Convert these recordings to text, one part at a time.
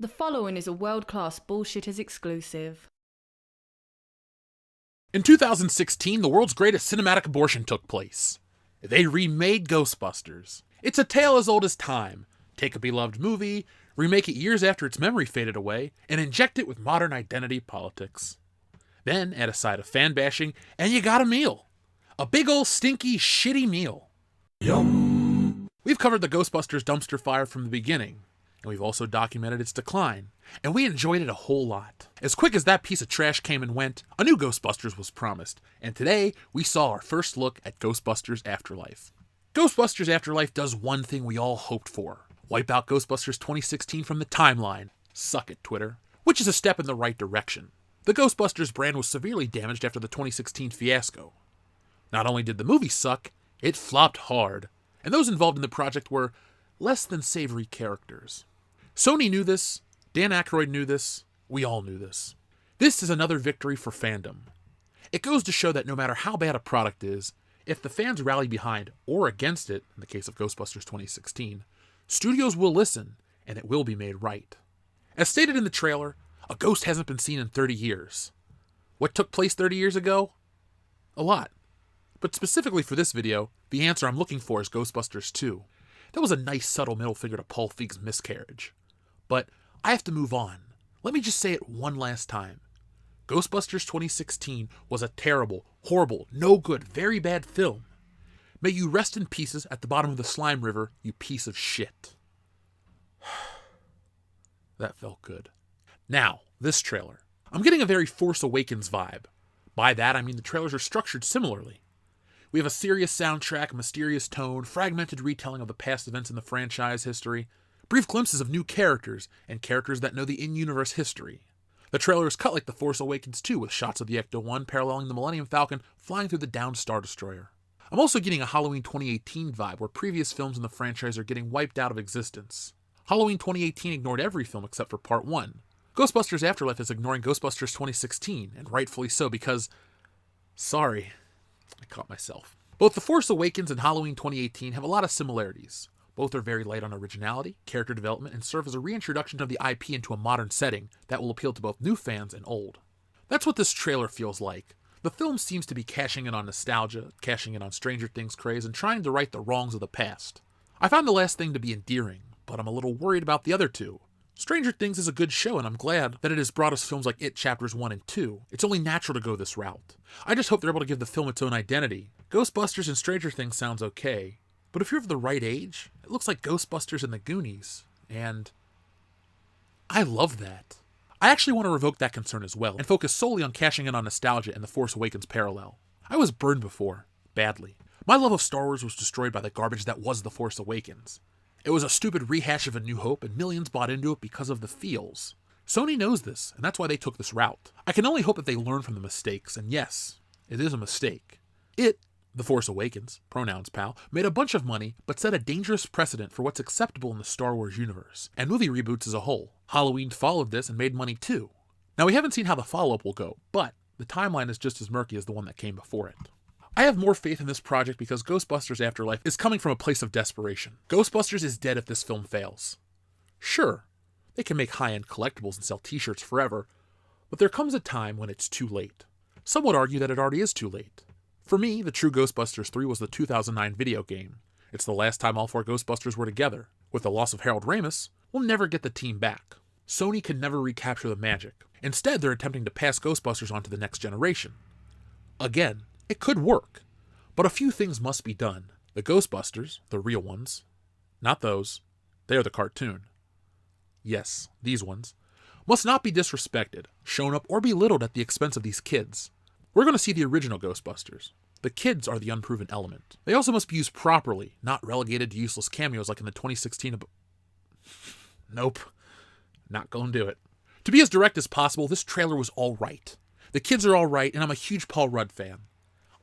The following is a world-class Bullshitters exclusive. In 2016, the world's greatest cinematic abortion took place. They remade Ghostbusters. It's a tale as old as time. Take a beloved movie, remake it years after its memory faded away, and inject it with modern identity politics. Then add a side of fan bashing, and you got a meal. A big ol' stinky, shitty meal. Yum! We've covered the Ghostbusters dumpster fire from the beginning, and we've also documented its decline, and we enjoyed it a whole lot. As quick as that piece of trash came and went, a new Ghostbusters was promised, and today we saw our first look at Ghostbusters Afterlife. Ghostbusters Afterlife does one thing we all hoped for: wipe out Ghostbusters 2016 from the timeline. Suck it, Twitter. Which is a step in the right direction. The Ghostbusters brand was severely damaged after the 2016 fiasco. Not only did the movie suck, it flopped hard, and those involved in the project were less than savory characters. Sony knew this, Dan Aykroyd knew this, we all knew this. This is another victory for fandom. It goes to show that no matter how bad a product is, if the fans rally behind or against it, in the case of Ghostbusters 2016, studios will listen and it will be made right. As stated in the trailer, a ghost hasn't been seen in 30 years. What took place 30 years ago? A lot. But specifically for this video, the answer I'm looking for is Ghostbusters 2. That was a nice subtle middle finger to Paul Feig's miscarriage. But I have to move on. Let me just say it one last time. Ghostbusters 2016 was a terrible, horrible, no good, very bad film. May you rest in pieces at the bottom of the slime river, you piece of shit. That felt good. Now, this trailer. I'm getting a very Force Awakens vibe. By that, I mean the trailers are structured similarly. We have a serious soundtrack, mysterious tone, fragmented retelling of the past events in the franchise history, brief glimpses of new characters, and characters that know the in-universe history. The trailer is cut like The Force Awakens 2, with shots of the Ecto-1 paralleling the Millennium Falcon flying through the downed Star Destroyer. I'm also getting a Halloween 2018 vibe, where previous films in the franchise are getting wiped out of existence. Halloween 2018 ignored every film except for Part 1. Ghostbusters Afterlife is ignoring Ghostbusters 2016, and rightfully so, because... sorry, I caught myself. Both The Force Awakens and Halloween 2018 have a lot of similarities. Both are very light on originality, character development, and serve as a reintroduction of the IP into a modern setting that will appeal to both new fans and old. That's what this trailer feels like. The film seems to be cashing in on nostalgia, cashing in on Stranger Things craze, and trying to right the wrongs of the past. I found the last thing to be endearing, but I'm a little worried about the other two. Stranger Things is a good show, and I'm glad that it has brought us films like It Chapters 1 and 2. It's only natural to go this route. I just hope they're able to give the film its own identity. Ghostbusters and Stranger Things sounds okay, but if you're of the right age, it looks like Ghostbusters and the Goonies, and I love that. I actually want to revoke that concern as well, and focus solely on cashing in on nostalgia and The Force Awakens parallel. I was burned before, badly. My love of Star Wars was destroyed by the garbage that was The Force Awakens. It was a stupid rehash of A New Hope, and millions bought into it because of the feels. Sony knows this, and that's why they took this route. I can only hope that they learn from the mistakes, and yes, it is a mistake. The Force Awakens, pronouns pal, made a bunch of money, but set a dangerous precedent for what's acceptable in the Star Wars universe, and movie reboots as a whole. Halloween followed this and made money too. Now we haven't seen how the follow-up will go, but the timeline is just as murky as the one that came before it. I have more faith in this project because Ghostbusters Afterlife is coming from a place of desperation. Ghostbusters is dead if this film fails. Sure, they can make high-end collectibles and sell t-shirts forever, but there comes a time when it's too late. Some would argue that it already is too late. For me, the true Ghostbusters 3 was the 2009 video game. It's the last time all four Ghostbusters were together. With the loss of Harold Ramis, we'll never get the team back. Sony can never recapture the magic. Instead, they're attempting to pass Ghostbusters on to the next generation. Again, it could work, but a few things must be done. The Ghostbusters, the real ones, not those, they are the cartoon. Yes, these ones, must not be disrespected, shown up, or belittled at the expense of these kids. We're going to see the original Ghostbusters. The kids are the unproven element. They also must be used properly, not relegated to useless cameos like in the 2016... Nope. Not gonna do it. To be as direct as possible, this trailer was alright. The kids are alright, and I'm a huge Paul Rudd fan.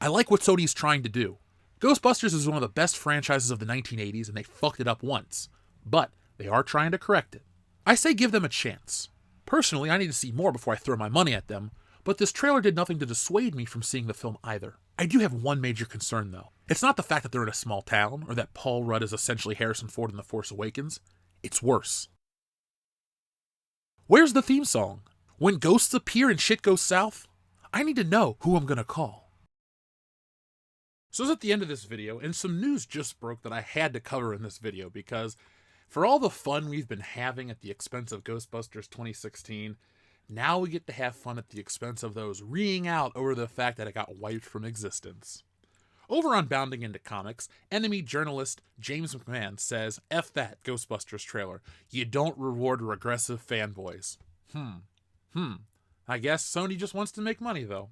I like what Sony's trying to do. Ghostbusters is one of the best franchises of the 1980s, and they fucked it up once. But they are trying to correct it. I say give them a chance. Personally, I need to see more before I throw my money at them, but this trailer did nothing to dissuade me from seeing the film either. I do have one major concern though. It's not the fact that they're in a small town, or that Paul Rudd is essentially Harrison Ford in The Force Awakens. It's worse. Where's the theme song? When ghosts appear and shit goes south, I need to know who I'm gonna call. So it's at the end of this video, and some news just broke that I had to cover in this video because for all the fun we've been having at the expense of Ghostbusters 2016, now we get to have fun at the expense of those reeing out over the fact that it got wiped from existence. Over on Bounding Into Comics, enemy journalist James McMahon says, "F that Ghostbusters trailer. You don't reward regressive fanboys." I guess Sony just wants to make money, though.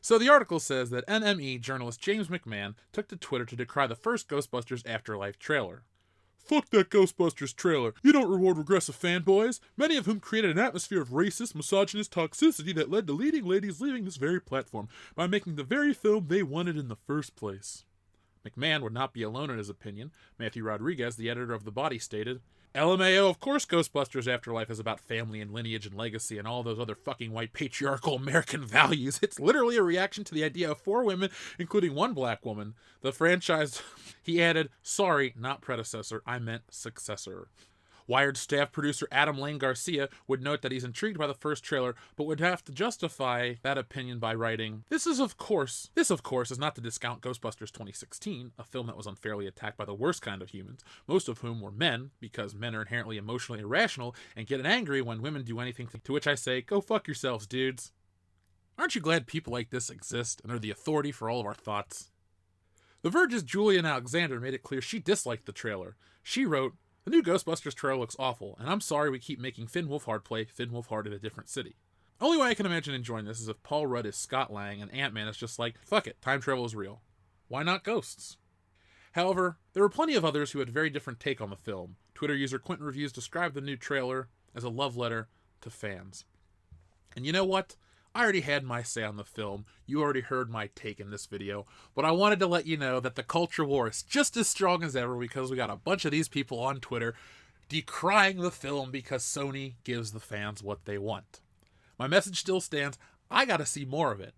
So the article says that NME journalist James McMahon took to Twitter to decry the first Ghostbusters Afterlife trailer. "Fuck that Ghostbusters trailer. You don't reward regressive fanboys, many of whom created an atmosphere of racist, misogynist toxicity that led to leading ladies leaving this very platform by making the very film they wanted in the first place." McMahon would not be alone in his opinion. Matthew Rodriguez, the editor of The Body, stated, "LMAO, of course Ghostbusters Afterlife is about family and lineage and legacy and all those other fucking white patriarchal American values. It's literally a reaction to the idea of 4 women, including 1 black woman. The franchise," he added, "sorry, not predecessor, I meant successor." Wired staff producer Adam Lane Garcia would note that he's intrigued by the first trailer, but would have to justify that opinion by writing, This of course is not to discount Ghostbusters 2016, a film that was unfairly attacked by the worst kind of humans, most of whom were men, because men are inherently emotionally irrational and get angry when women do anything, to which I say, go fuck yourselves, dudes. Aren't you glad people like this exist and are the authority for all of our thoughts? The Verge's Julian Alexander made it clear she disliked the trailer. She wrote, "The new Ghostbusters trailer looks awful, and I'm sorry we keep making Finn Wolfhard play Finn Wolfhard in a different city. Only way I can imagine enjoying this is if Paul Rudd is Scott Lang and Ant-Man is just like, fuck it, time travel is real. Why not ghosts?" However, there were plenty of others who had a very different take on the film. Twitter user Quentin Reviews described the new trailer as a love letter to fans. And you know what? I already had my say on the film. You already heard my take in this video. But I wanted to let you know that the culture war is just as strong as ever because we got a bunch of these people on Twitter decrying the film because Sony gives the fans what they want. My message still stands. I got to see more of it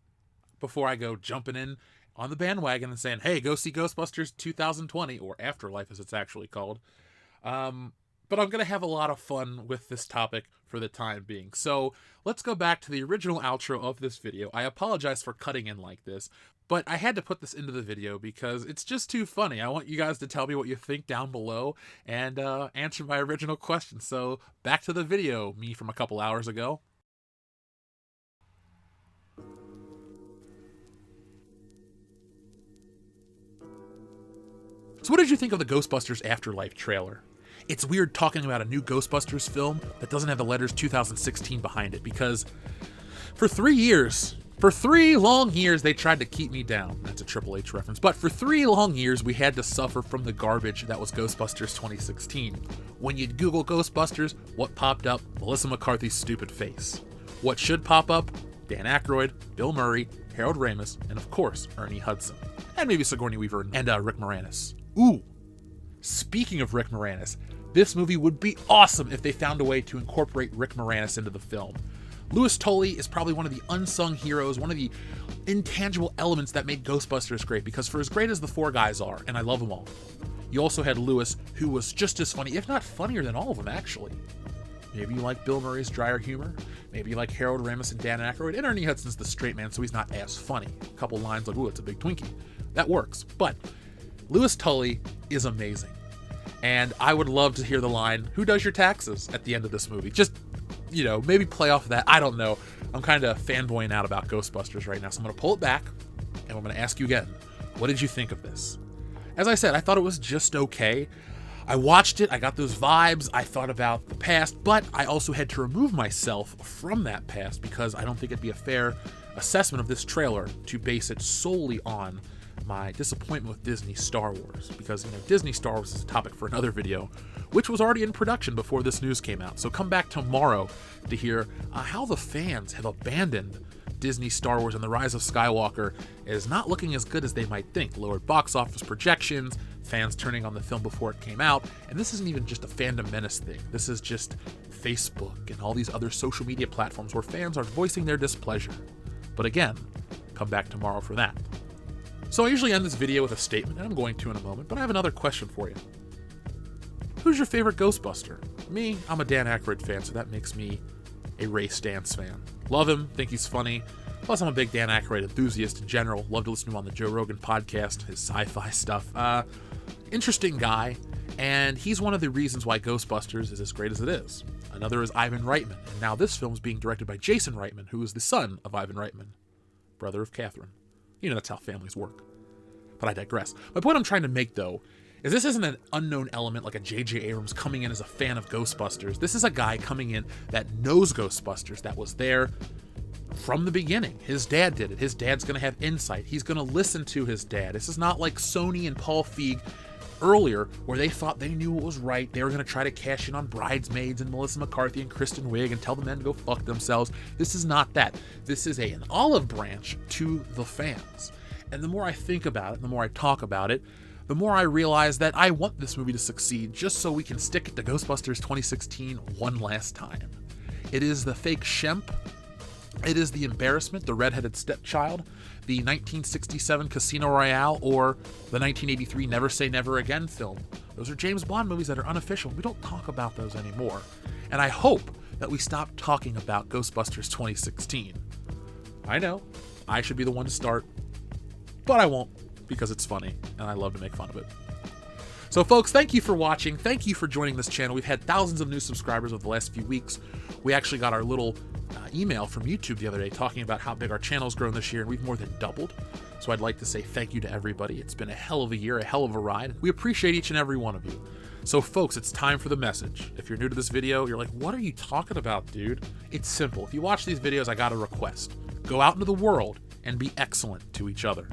before I go jumping in on the bandwagon and saying, hey, go see Ghostbusters 2020, or Afterlife as it's actually called. But I'm going to have a lot of fun with this topic for the time being. So let's go back to the original outro of this video. I apologize for cutting in like this, but I had to put this into the video because it's just too funny. I want you guys to tell me what you think down below and answer my original question. So back to the video, me from a couple hours ago. So what did you think of the Ghostbusters Afterlife trailer? It's weird talking about a new Ghostbusters film that doesn't have the letters 2016 behind it because for 3 long years, they tried to keep me down. That's a Triple H reference. But for 3 long years, we had to suffer from the garbage that was Ghostbusters 2016. When you'd Google Ghostbusters, what popped up? Melissa McCarthy's stupid face. What should pop up? Dan Aykroyd, Bill Murray, Harold Ramis, and of course, Ernie Hudson. And maybe Sigourney Weaver and Rick Moranis. Ooh, speaking of Rick Moranis, this movie would be awesome if they found a way to incorporate Rick Moranis into the film. Louis Tully is probably one of the unsung heroes, one of the intangible elements that made Ghostbusters great, because for as great as the 4 guys are, and I love them all, you also had Louis, who was just as funny, if not funnier than all of them, actually. Maybe you like Bill Murray's drier humor, maybe you like Harold Ramis and Dan Aykroyd, and Ernie Hudson's the straight man, so he's not as funny. A couple lines like, ooh, it's a big Twinkie. That works, but Louis Tully is amazing. And I would love to hear the line, who does your taxes, at the end of this movie. Just, maybe play off of that. I don't know. I'm kind of fanboying out about Ghostbusters right now, so I'm going to pull it back, and I'm going to ask you again, what did you think of this? As I said, I thought it was just okay. I watched it, I got those vibes, I thought about the past, but I also had to remove myself from that past because I don't think it'd be a fair assessment of this trailer to base it solely on my disappointment with Disney Star Wars, because Disney Star Wars is a topic for another video, which was already in production before this news came out. So come back tomorrow to hear how the fans have abandoned Disney Star Wars, and The Rise of Skywalker is not looking as good as they might think. Lowered box office projections, fans turning on the film before it came out, and this isn't even just a fandom menace thing. This is just Facebook and all these other social media platforms where fans are voicing their displeasure. But again, come back tomorrow for that. So I usually end this video with a statement, and I'm going to in a moment, but I have another question for you. Who's your favorite Ghostbuster? Me, I'm a Dan Aykroyd fan, so that makes me a Ray Stantz fan. Love him, think he's funny. Plus, I'm a big Dan Aykroyd enthusiast in general. Love to listen to him on the Joe Rogan podcast, his sci-fi stuff. Interesting guy, and he's one of the reasons why Ghostbusters is as great as it is. Another is Ivan Reitman, and now this film is being directed by Jason Reitman, who is the son of Ivan Reitman, brother of Catherine. You know, that's how families work. But I digress. My point I'm trying to make, though, is this isn't an unknown element like a J.J. Abrams coming in as a fan of Ghostbusters. This is a guy coming in that knows Ghostbusters, that was there from the beginning. His dad did it. His dad's going to have insight. He's going to listen to his dad. This is not like Sony and Paul Feig earlier, where they thought they knew what was right. They were going to try to cash in on Bridesmaids and Melissa McCarthy and Kristen Wiig and tell the men to go fuck themselves. This is not that. This is an olive branch to the fans. And the more I think about it, the more I talk about it, the more I realize that I want this movie to succeed just so we can stick it to Ghostbusters 2016 one last time. It is the fake Shemp. It is the embarrassment, the redheaded stepchild, the 1967 Casino Royale, or the 1983 Never Say Never Again film. Those are James Bond movies that are unofficial. We don't talk about those anymore. And I hope that we stop talking about Ghostbusters 2016. I know, I should be the one to start, but I won't, because it's funny, and I love to make fun of it. So folks, thank you for watching. Thank you for joining this channel. We've had thousands of new subscribers over the last few weeks. We actually got our little email from YouTube the other day talking about how big our channel's grown this year, and we've more than doubled. So I'd like to say thank you to everybody. It's been a hell of a year, a hell of a ride. We appreciate each and every one of you. So folks, it's time for the message. If you're new to this video, you're like, what are you talking about, dude? It's simple. If you watch these videos, I got a request. Go out into the world and be excellent to each other.